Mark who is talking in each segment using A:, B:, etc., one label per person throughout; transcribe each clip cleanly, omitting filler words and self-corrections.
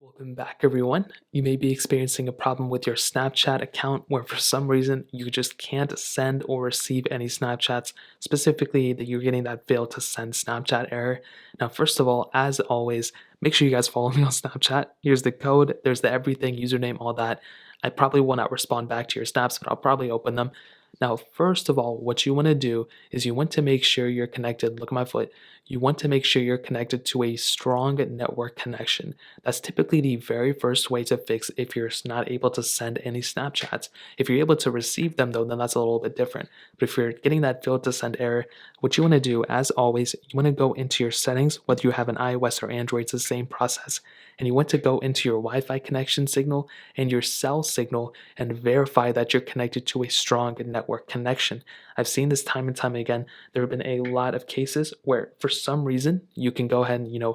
A: Welcome back, everyone. You may be experiencing a problem with your Snapchat account where for some reason you just can't send or receive any Snapchats, specifically that you're getting that fail to send Snapchat error. Now, first of all, as always, make sure you guys follow me on Snapchat. Here's the code, there's the everything, username, all that. I probably will not respond back to your snaps, but I'll probably open them. Now, first of all, what you want to do is you want to make sure you're connected. Look at my foot. You want to make sure you're connected to a strong network connection. That's typically the very first way to fix if you're not able to send any Snapchats. If you're able to receive them though, then that's a little bit different. But if you're getting that failed to send error, what you want to do, as always, you want to go into your settings, whether you have an iOS or Android, it's the same process. And you want to go into your Wi-Fi connection signal and your cell signal and verify that you're connected to a strong network connection. I've seen this time and time again. There have been a lot of cases where for some reason you can go ahead and,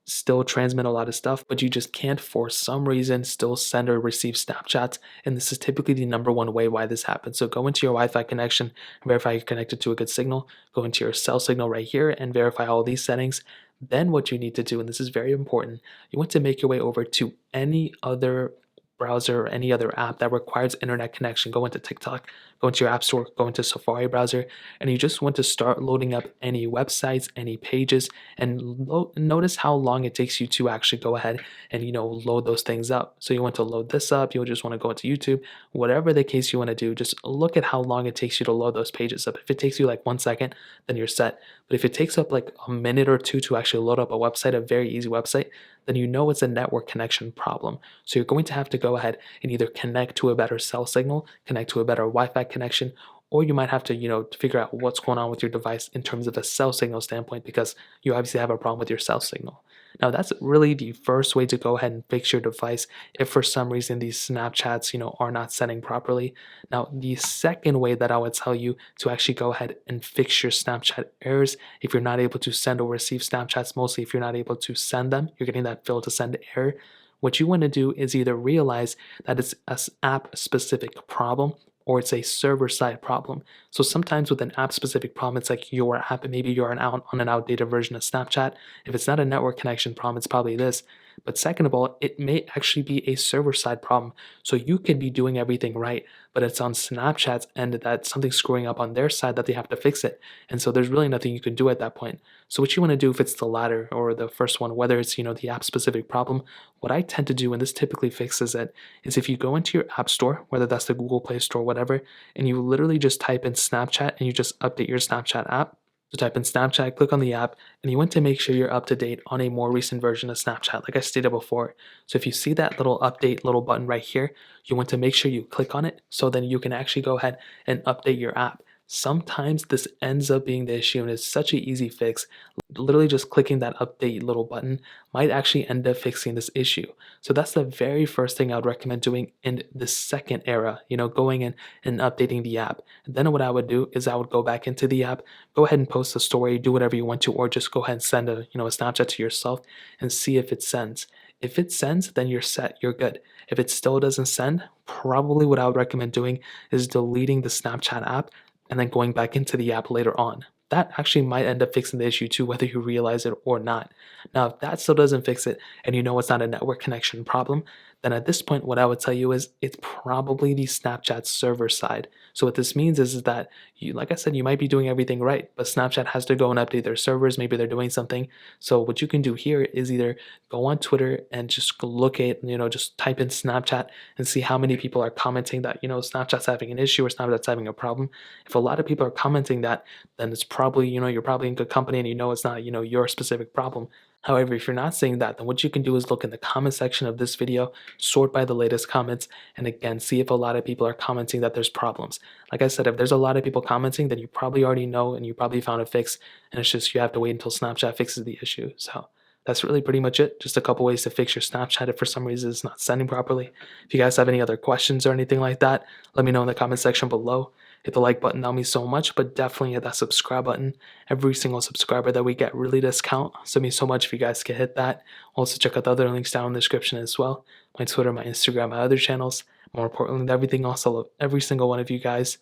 A: still transmit a lot of stuff, but you just can't for some reason still send or receive Snapchats. And this is typically the number one way why this happens. So go into your Wi-Fi connection, verify you're connected to a good signal, go into your cell signal right here and verify all these settings. Then what you need to do, and this is very important, you want to make your way over to any other browser or any other app that requires internet connection. Go into TikTok, go into your app store, go into Safari browser, and you just want to start loading up any websites, any pages, and notice how long it takes you to actually go ahead and load those things up. So you want to load this up, you'll just want to go into YouTube, whatever the case you want to do, just look at how long it takes you to load those pages up. If it takes you like 1 second, then you're set. But if it takes up like a minute or two to actually load up a website, a very easy website, then you know it's a network connection problem. So you're going to have to go ahead and either connect to a better cell signal, connect to a better Wi-Fi connection, or you might have to, figure out what's going on with your device in terms of a cell signal standpoint because you obviously have a problem with your cell signal. Now that's really the first way to go ahead and fix your device if for some reason these Snapchats, are not sending properly. Now the second way that I would tell you to actually go ahead and fix your Snapchat errors if you're not able to send or receive Snapchats, mostly if you're not able to send them, you're getting that fail to send error. What you want to do is either realize that it's an app specific problem or it's a server side problem. So sometimes with an app specific problem, it's like your app, and maybe you're on an outdated version of Snapchat. If it's not a network connection problem, it's probably this. But second of all, it may actually be a server side problem. So you could be doing everything right, but it's on Snapchat's end that something's screwing up on their side that they have to fix it. And so there's really nothing you can do at that point. So what you want to do if it's the latter or the first one, whether it's, the app specific problem, what I tend to do, and this typically fixes it, is if you go into your app store, whether that's the Google Play Store, whatever, and you literally just type in Snapchat and you just update your Snapchat app. So type in Snapchat, click on the app, and you want to make sure you're up to date on a more recent version of Snapchat, like I stated before. So if you see that little update little button right here, you want to make sure you click on it so then you can actually go ahead and update your app. Sometimes this ends up being the issue and it's such an easy fix. Literally just clicking that update little button might actually end up fixing this issue. So that's the very first thing I would recommend doing in the second era, going in and updating the app. And then what I would do is I would go back into the app, go ahead and post a story, do whatever you want to, or just go ahead and send a Snapchat to yourself and see if it sends. If it sends, then you're set, you're good. If it still doesn't send, probably what I would recommend doing is deleting the Snapchat app and then going back into the app later on. That actually might end up fixing the issue too, whether you realize it or not. Now, if that still doesn't fix it and you know it's not a network connection problem, then at this point, what I would tell you is it's probably the Snapchat server side. So what this means is that you, like I said, you might be doing everything right, but Snapchat has to go and update their servers. Maybe they're doing something. So what you can do here is either go on Twitter and just look at, just type in Snapchat and see how many people are commenting that, Snapchat's having an issue or Snapchat's having a problem. If a lot of people are commenting that, then it's probably, you're probably in good company and it's not, your specific problem. However, if you're not seeing that, then what you can do is look in the comment section of this video, sort by the latest comments, and again, see if a lot of people are commenting that there's problems. Like I said, if there's a lot of people commenting, then you probably already know and you probably found a fix, and it's just you have to wait until Snapchat fixes the issue. So that's really pretty much it. Just a couple ways to fix your Snapchat if for some reason it's not sending properly. If you guys have any other questions or anything like that, let me know in the comment section below. Hit the like button, that'll mean so much, but definitely hit that subscribe button. Every single subscriber that we get really does count, so it means so much if you guys can hit that. Also check out the other links down in the description as well. My Twitter, my Instagram, my other channels. More importantly than everything else, I love every single one of you guys.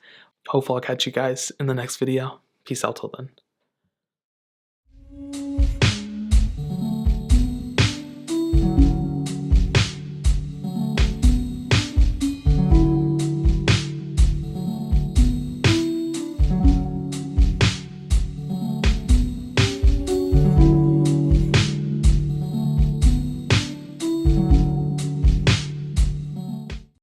A: Hopefully I'll catch you guys in the next video. Peace out till then.